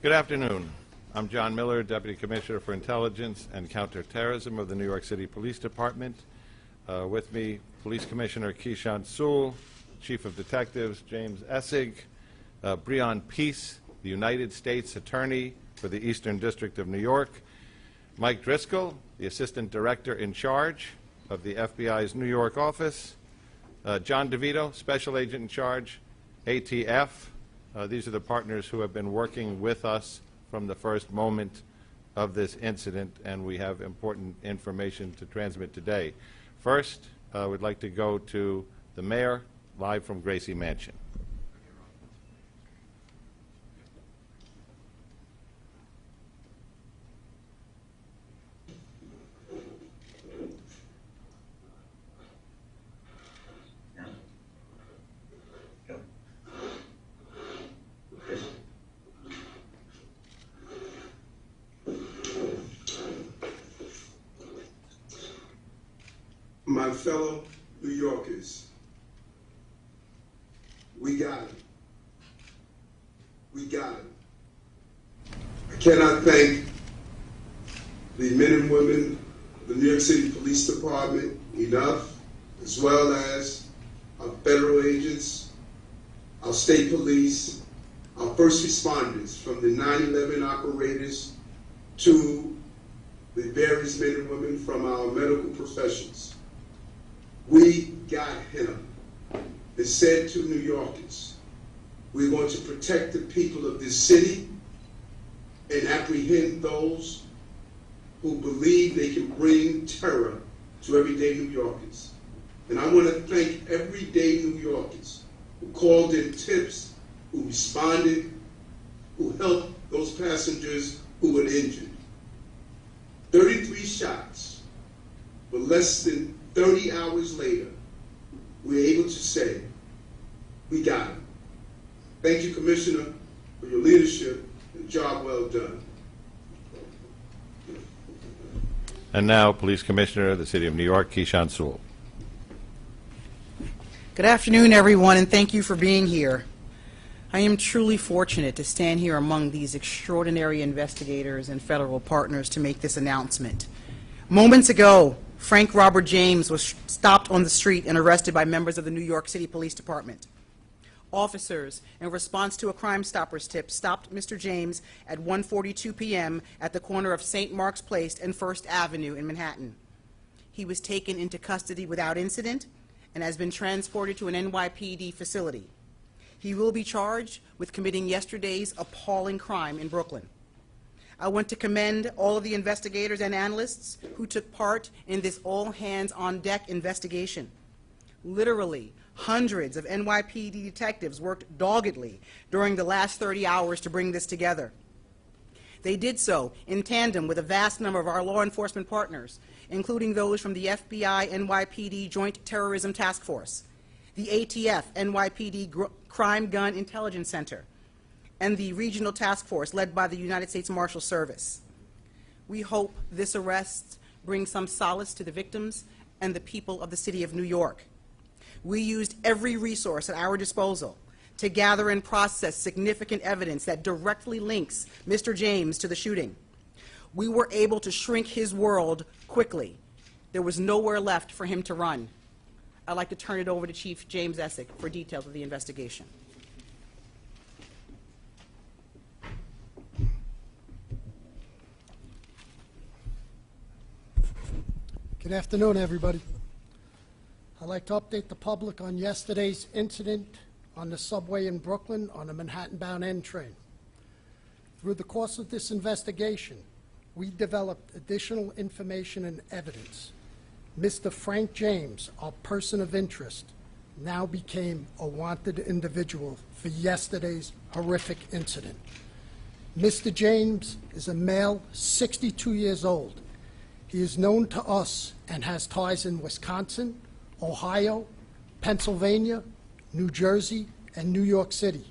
Good afternoon. I'm John Miller, Deputy Commissioner for Intelligence and Counterterrorism of the New York City Police Department. With me, Police Commissioner Keyshawn Sewell, Chief of Detectives James Essig, Breon Peace, the United States Attorney for the Eastern District of New York, Mike Driscoll, the Assistant Director in charge of the FBI's New York office, John DeVito, Special Agent in charge, ATF. These are the partners who have been working with us from the first moment of this incident, and we have important information to transmit today. First, we'd like to go to the Mayor, live from Gracie Mansion. My fellow New Yorkers, we got it. We got it. I cannot thank the men and women of the New York City Police Department enough, as well as our federal agents, our state police, our first responders, from the 9/11 operators to the various men and women from our medical professions. We got him. It said to New Yorkers, we're going to protect the people of this city and apprehend those who believe they can bring terror to everyday New Yorkers. And I want to thank everyday New Yorkers who called in tips, who responded, who helped those passengers who were injured. 33 shots, but less than 30 hours later, we're able to say, we got him. Thank you, Commissioner, for your leadership and job well done. And now, Police Commissioner of the City of New York, Keyshawn Sewell. Good afternoon, everyone, and thank you for being here. I am truly fortunate to stand here among these extraordinary investigators and federal partners to make this announcement. Moments ago, Frank Robert James was stopped on the street and arrested by members of the New York City Police Department. Officers, in response to a Crime Stoppers tip, stopped Mr. James at 1:42 p.m. at the corner of St. Mark's Place and First Avenue in Manhattan. He was taken into custody without incident and has been transported to an NYPD facility. He will be charged with committing yesterday's appalling crime in Brooklyn. I want to commend all of the investigators and analysts who took part in this all-hands-on-deck investigation. Literally, hundreds of NYPD detectives worked doggedly during the last 30 hours to bring this together. They did so in tandem with a vast number of our law enforcement partners, including those from the FBI NYPD Joint Terrorism Task Force, the ATF NYPD Crime Gun Intelligence Center, and the Regional Task Force led by the United States Marshal Service. We hope this arrest brings some solace to the victims and the people of the City of New York. We used every resource at our disposal to gather and process significant evidence that directly links Mr. James to the shooting. We were able to shrink his world quickly. There was nowhere left for him to run. I'd like to turn it over to Chief James Essig for details of the investigation. Good afternoon, everybody. I'd like to update the public on yesterday's incident on the subway in Brooklyn on a Manhattan-bound N train. Through the course of this investigation, we developed additional information and evidence. Mr. Frank James, our person of interest, now became a wanted individual for yesterday's horrific incident. Mr. James is a male, 62 years old. He is known to us and has ties in Wisconsin, Ohio, Pennsylvania, New Jersey, and New York City.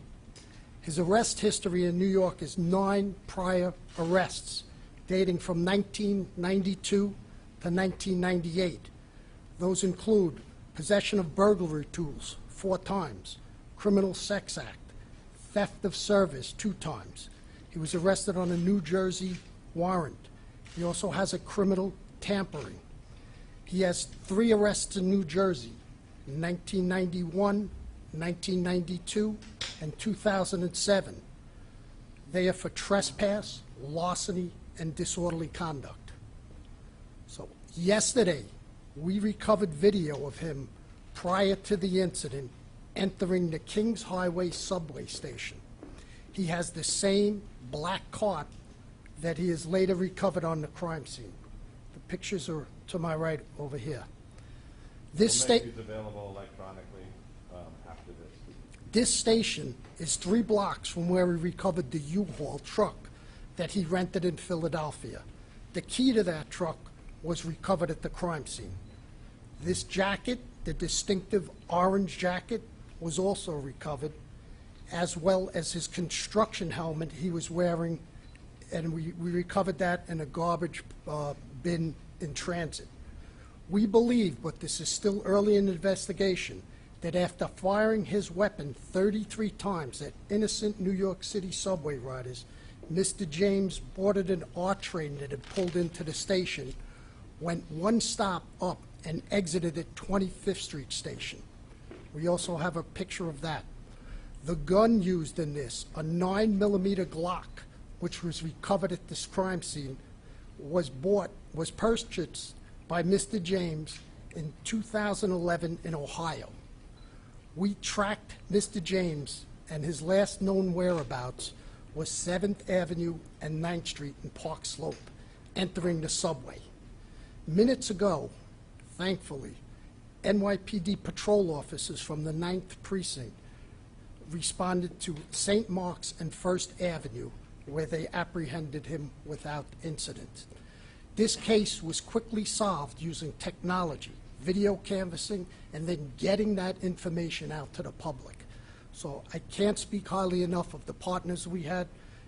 His arrest history in New York is 9 prior arrests, dating from 1992 to 1998. Those include possession of burglary tools 4 times, criminal sex act, theft of service 2 times. He was arrested on a New Jersey warrant. He also has a criminal tampering. He has 3 arrests in New Jersey, in 1991, 1992, and 2007. They are for trespass, larceny, and disorderly conduct. So yesterday, we recovered video of him prior to the incident entering the Kings Highway subway station. He has the same black cart that he has later recovered on the crime scene. The pictures are to my right over here. This We'll make these available electronically after this. This station is 3 blocks from where we recovered the U-Haul truck that he rented in Philadelphia. The key to that truck was recovered at the crime scene. This jacket, the distinctive orange jacket, was also recovered, as well as his construction helmet he was wearing, and we recovered that in a garbage bin in transit. We believe, but this is still early in the investigation, that after firing his weapon 33 times at innocent New York City subway riders, Mr. James boarded an R train that had pulled into the station, went 1 stop up, and exited at 25th Street Station. We also have a picture of that. The gun used in this, a 9mm Glock, which was recovered at this crime scene, was purchased by Mr. James in 2011 in Ohio. We tracked Mr. James, and his last known whereabouts was 7th Avenue and 9th Street in Park Slope, entering the subway. Minutes ago, thankfully, NYPD patrol officers from the 9th Precinct responded to St. Mark's and 1st Avenue, where they apprehended him without incident. This case was quickly solved using technology, video canvassing, and then getting that information out to the public. So I can't speak highly enough of the partners we had,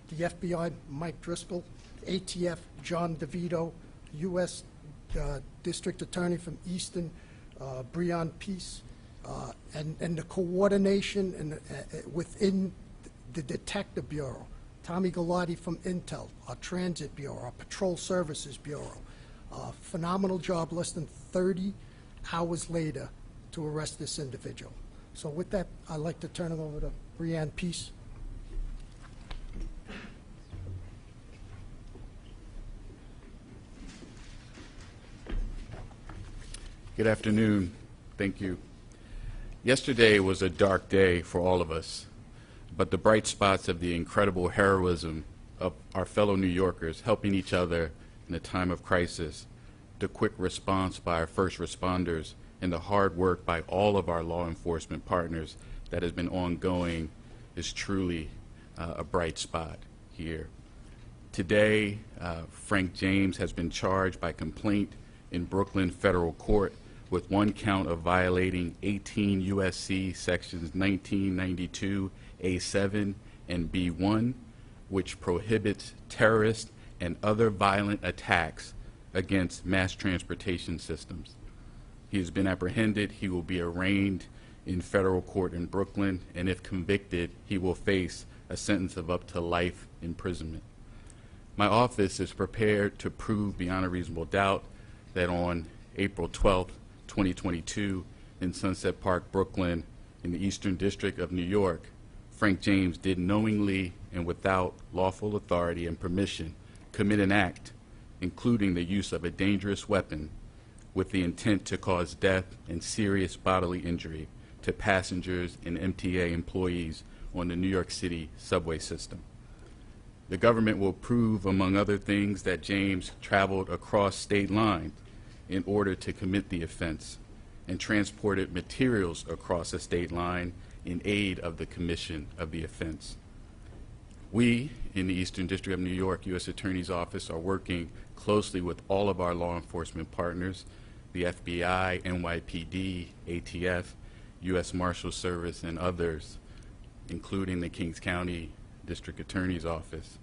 the FBI, Mike Driscoll, ATF, John DeVito, U.S. District Attorney from Easton, Breon Peace, and the coordination and within the Detective Bureau, Tommy Galati from Intel, our Transit Bureau, our Patrol Services Bureau. Phenomenal job, less than 30 hours later to arrest this individual. So with that, I'd like to turn it over to Breon Peace. Good afternoon. Thank you. Yesterday was a dark day for all of us, but the bright spots of the incredible heroism of our fellow New Yorkers helping each other in a time of crisis, the quick response by our first responders, and the hard work by all of our law enforcement partners that has been ongoing is truly a bright spot here. Today, Frank James has been charged by complaint in Brooklyn Federal Court with 1 count of violating 18 U.S.C. sections 1992 A7 and B1, which prohibits terrorist and other violent attacks against mass transportation systems. He has been apprehended. He will be arraigned in federal court in Brooklyn, and if convicted, he will face a sentence of up to life imprisonment. My office is prepared to prove beyond a reasonable doubt that on April 12th, 2022, in Sunset Park, Brooklyn, in the Eastern District of New York, Frank James did knowingly and without lawful authority and permission commit an act, including the use of a dangerous weapon, with the intent to cause death and serious bodily injury to passengers and MTA employees on the New York City subway system. The government will prove, among other things, that James traveled across state lines in order to commit the offense and transported materials across a state line in aid of the commission of the offense. We, in the Eastern District of New York U.S. Attorney's Office, are working closely with all of our law enforcement partners, the FBI, NYPD, ATF, U.S. Marshal Service, and others, including the Kings County District Attorney's Office.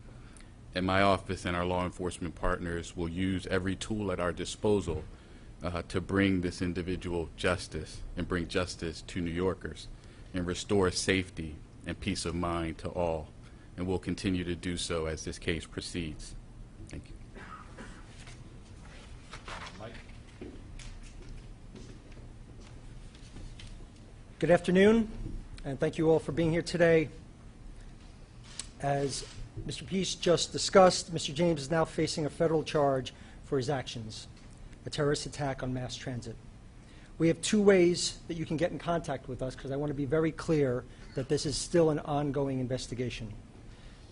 And my office and our law enforcement partners will use every tool at our disposal to bring this individual justice and bring justice to New Yorkers and restore safety and peace of mind to all. and will continue to do so as this case proceeds. Thank you. Mike? Good afternoon, and thank you all for being here today. As Mr. Peace just discussed, Mr. James is now facing a federal charge for his actions, a terrorist attack on mass transit. We have two ways that you can get in contact with us, because I want to be very clear that this is still an ongoing investigation.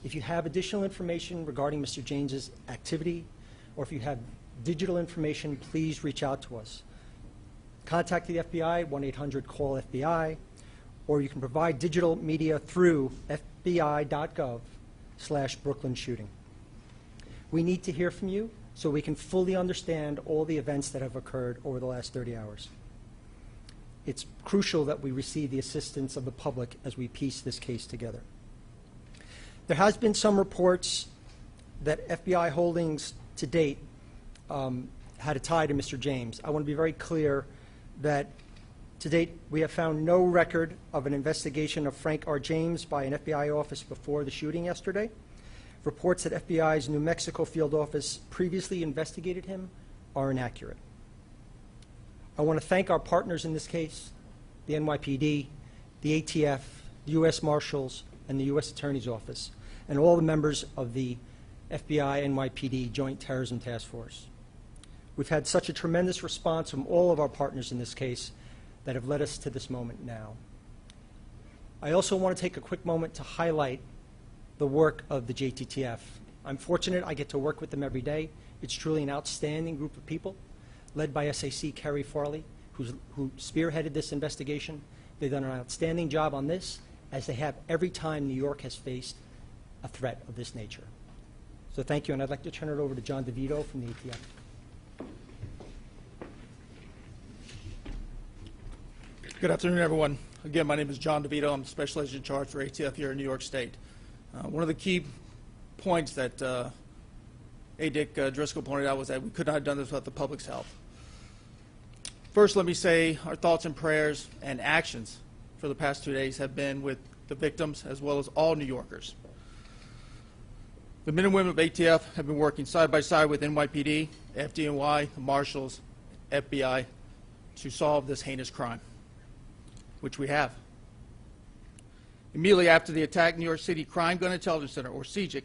If you have additional information regarding Mr. James's activity, or if you have digital information, please reach out to us. Contact the FBI, 1-800-CALL-FBI, or you can provide digital media through fbi.gov/Brooklyn shooting. We need to hear from you so we can fully understand all the events that have occurred over the last 30 hours. It's crucial that we receive the assistance of the public as we piece this case together. There has been some reports that FBI holdings to date had a tie to Mr. James. I want to be very clear that to date we have found no record of an investigation of Frank R. James by an FBI office before the shooting yesterday. Reports that FBI's New Mexico field office previously investigated him are inaccurate. I want to thank our partners in this case, the NYPD, the ATF, the U.S. Marshals, and the U.S. Attorney's Office, and all the members of the FBI NYPD Joint Terrorism Task Force. We've had such a tremendous response from all of our partners in this case that have led us to this moment now. I also want to take a quick moment to highlight the work of the JTTF. I'm fortunate I get to work with them every day. It's truly an outstanding group of people, led by SAC Kerry Farley, who spearheaded this investigation. They've done an outstanding job on this, as they have every time New York has faced a threat of this nature. So thank you, and I'd like to turn it over to John DeVito from the ATF. Good afternoon, everyone. Again, my name is John DeVito. I'm Special Agent in Charge for ATF here in New York State. One of the key points that A. Dick Driscoll pointed out was that we could not have done this without the public's help. First, let me say our thoughts and prayers and actions for the past 2 days have been with the victims as well as all New Yorkers. The men and women of ATF have been working side by side with NYPD, FDNY, the Marshals, FBI to solve this heinous crime, which we have. Immediately after the attack, New York City Crime Gun Intelligence Center, or CGIC,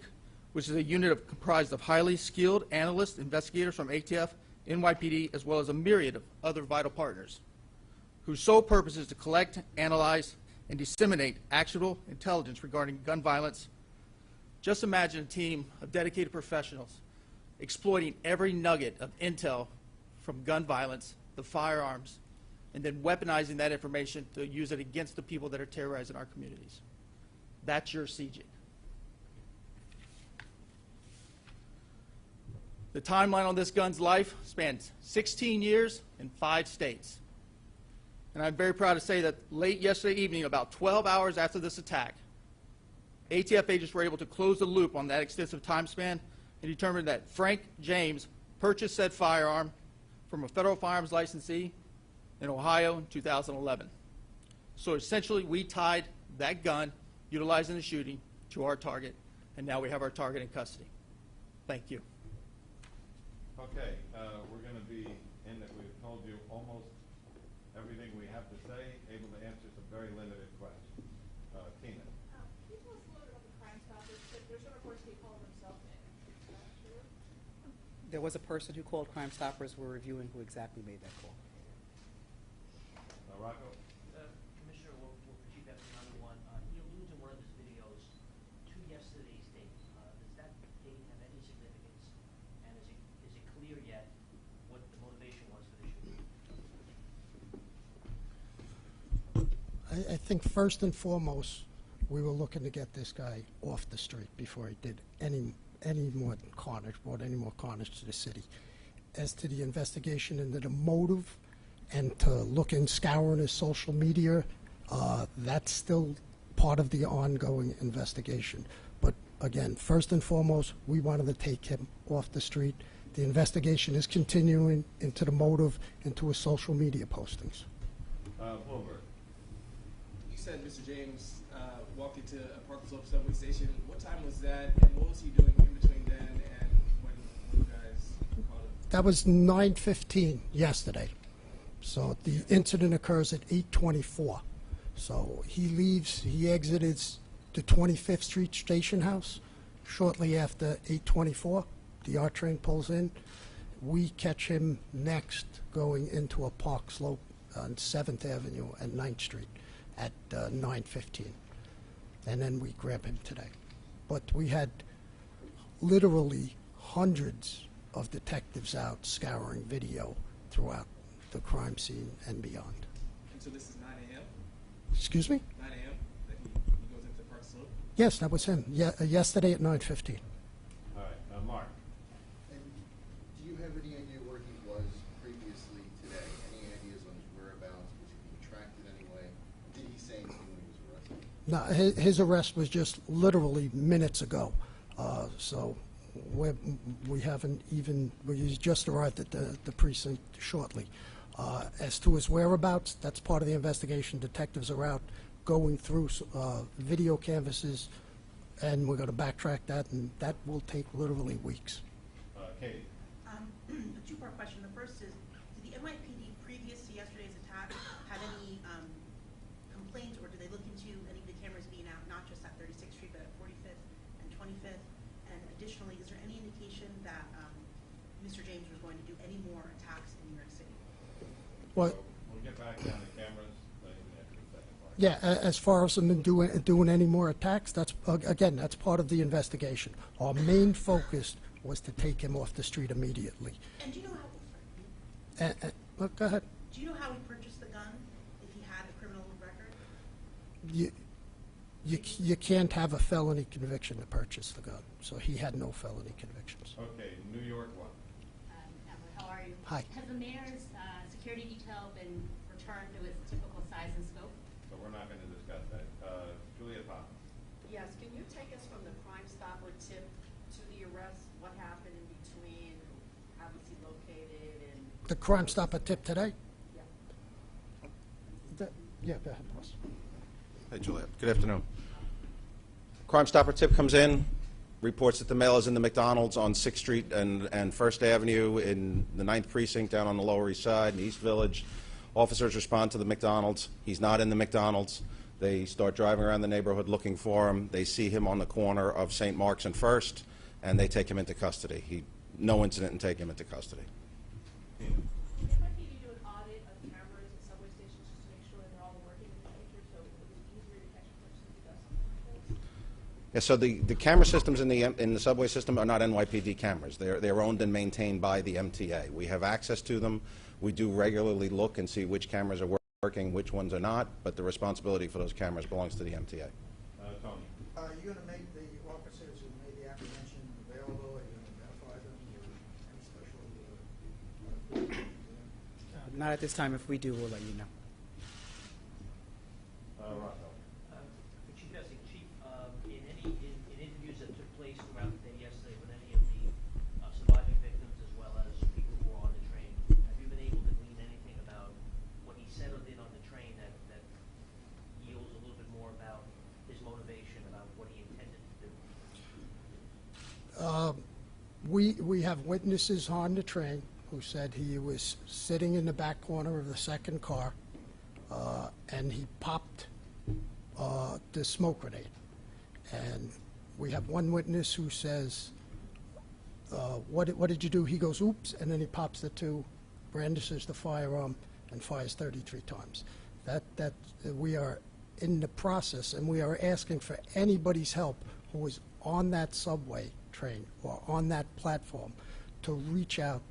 which is a unit comprised of highly skilled analysts, investigators from ATF, NYPD, as well as a myriad of other vital partners, whose sole purpose is to collect, analyze, and disseminate actionable intelligence regarding gun violence. Just imagine a team of dedicated professionals exploiting every nugget of intel from gun violence, the firearms, and then weaponizing that information to use it against the people that are terrorizing our communities. That's your CGIC. The timeline on this gun's life spans 16 years in 5 states. And I'm very proud to say that late yesterday evening, about 12 hours after this attack, ATF agents were able to close the loop on that extensive time span and determine that Frank James purchased said firearm from a federal firearms licensee in Ohio in 2011. So essentially, we tied that gun, utilized in the shooting, to our target, and now we have our target in custody. Thank you. Okay, we're going to be in that we've told you almost everything we have to say, able to answer some very limited questions. Tina. Can you tell us a little bit about the Crime Stoppers? There's some reports he called himself in. Is that true? There was a person who called Crime Stoppers. We're reviewing who exactly made that call. Rocco? Commissioner, we'll proceed that to number one. He alludes in one of his videos to yesterday's date. Does that date have any significance? And is it clear yet what the motivation was for the shooting? I think first and foremost, we were looking to get this guy off the street before he did any more carnage, brought any more carnage to the city. As to the investigation into the motive, and to look and scour his social media, that's still part of the ongoing investigation. But again, first and foremost, we wanted to take him off the street. The investigation is continuing into the motive, into his social media postings. Bloomberg. You said Mr. James walked into a Park Slope subway station. What time was that, and what was he doing in between then and when you guys called him? That was 9:15 yesterday. So the incident occurs at 8:24. So he leaves, he exited the 25th Street Station House shortly after 8:24. The R train pulls in. We catch him next going into a Park Slope on 7th Avenue and 9th Street at 9:15. And then we grab him today. But we had literally hundreds of detectives out scouring video throughout the crime scene and beyond. And so this is 9 a.m.? Excuse me? 9 a.m. that he goes into Park Slope? Yes, that was him. Yesterday at 9:15. All right, Mark. And do you have any idea where he was previously today? Any ideas on his whereabouts? Was he being tracked in any way? Did he say anything when he was arrested? No, his arrest was just literally minutes ago. So we haven't even, he's just arrived at the precinct shortly. As to his whereabouts, that's part of the investigation. Detectives are out going through video canvases, and we're going to backtrack that, and that will take literally weeks. Katie. A two-part question. The first is, did the NYPD previous to yesterday's attack have any complaints, or did they look into any of the cameras being out, not just at 36th Street, but at 45th and 25th? And additionally, is there any indication that Mr. James was going to do any more attacks in New York City? Well, We'll get back down to cameras after the second part. yeah, as far as them doing any more attacks, that's, again, that's part of the investigation. Our main focus was to take him off the street immediately. And do you know how? Look, go ahead. Do you know how he purchased the gun? If he had a criminal record? You can't have a felony conviction to purchase the gun, so he had no felony convictions. Okay, New York one. Emma, how are you? Hi. Has the mayor's security detail been returned to its typical size and scope? So we're not going to discuss that. Julia Pop. Yes, can you take us from the Crime Stopper tip to the arrest? What happened in between? How was he located? And The Crime Stopper tip today? yeah. Yeah, go ahead, boss. Hey, Juliet. Good afternoon. Crime Stopper tip comes in, reports that the male is in the McDonald's on 6th Street and 1st Avenue in the 9th Precinct down on the Lower East Side in East Village. Officers respond to the McDonald's. He's not in the McDonald's. They start driving around the neighborhood looking for him. They see him on the corner of St. Mark's and 1st, and they take him into custody. No incident and take him into custody. Did NYPD do an audit of cameras at subway stations just to make sure that they're all working in the future, so it was easier to catch a person who does something like this? Yeah, so the camera systems in the subway system are not NYPD cameras. They're owned and maintained by the MTA. We have access to them. We do regularly look and see which cameras are working, which ones are not, but the responsibility for those cameras belongs to the MTA. Tony. Are you going to make the officers who made the apprehension available? Are you going to identify them or any special? Not at this time. If we do, we'll let you know. Rocco. Chief Essing, Chief, in interviews that took place throughout the day yesterday with any of the surviving victims as well as people who were on the train, have you been able to glean anything about what he said or did on the train that yields a little bit more about his motivation, about what he intended to do? We have witnesses on the train who said he was sitting in the back corner of the second car, and he popped the smoke grenade. And we have one witness who says, what did you do? He goes, oops, and then he pops the two, brandishes the firearm, and fires 33 times. That we are in the process, and we are asking for anybody's help who is on that subway train or on that platform to reach out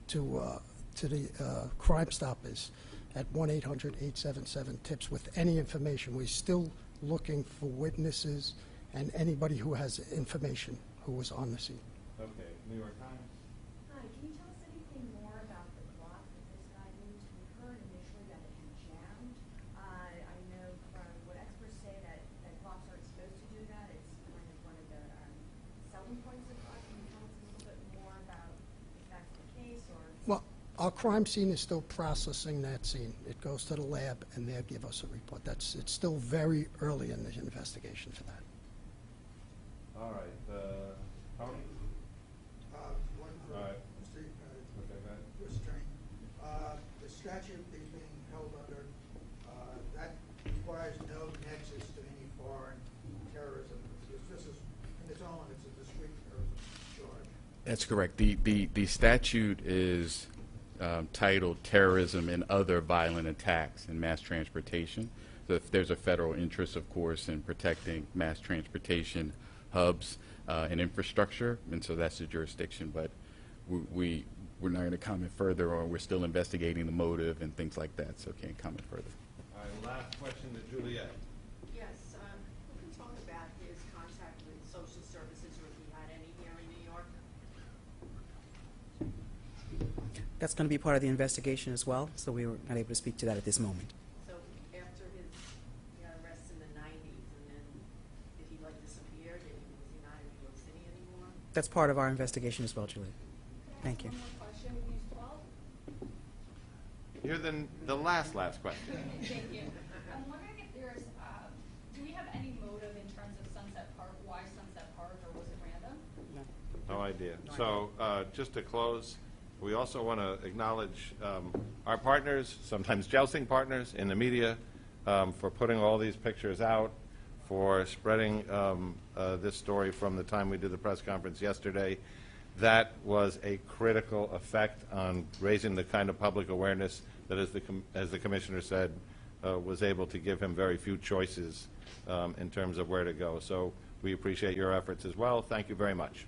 to the Crime Stoppers at 1-800-877-TIPS with any information. We're still looking for witnesses and anybody who has information who was on the scene. Okay, New York Times. Hi, can you tell us anything more about the clock that this guy used? We heard initially that it had jammed. I know from what experts say that clocks aren't supposed to do that. It's kind of one of the selling points of clocks. Can you tell us a little bit more about if that's the case or? Well, Our crime scene is still processing that scene. It goes to the lab, and they'll give us a report. It's still very early in the investigation for that. All right, Tony? One for All right. Mr. Okay, go ahead. U.S. Attorney. The statute that is being held under, that requires no nexus to any foreign terrorism. This is, in its own, it's a discrete terrorism charge. That's correct. The statute is titled Terrorism and Other Violent Attacks and Mass Transportation. So if there's a federal interest, of course, in protecting mass transportation hubs and infrastructure, and so that's the jurisdiction. But we're not going to comment further, or we're still investigating the motive and things like that, so can't comment further. All right, last question to Juliet. Yes, who can talk about his contact with social services, or if he had any here in New York? That's going to be part of the investigation as well, so we were not able to speak to that at this moment. So after he got arrested in the 90s, and then did he like disappear? Was he not in New York City anymore? That's part of our investigation as well, Julie. Thank you. One more question, we use 12? You're the last question. Thank you. I'm wondering if there's, do we have any motive in terms of Sunset Park? Why Sunset Park, or was it random? No idea. So, just to close, we also want to acknowledge our partners, sometimes jousting partners in the media, for putting all these pictures out, for spreading this story from the time we did the press conference yesterday. That was a critical effect on raising the kind of public awareness that, as the Commissioner said, was able to give him very few choices in terms of where to go. So we appreciate your efforts as well. Thank you very much.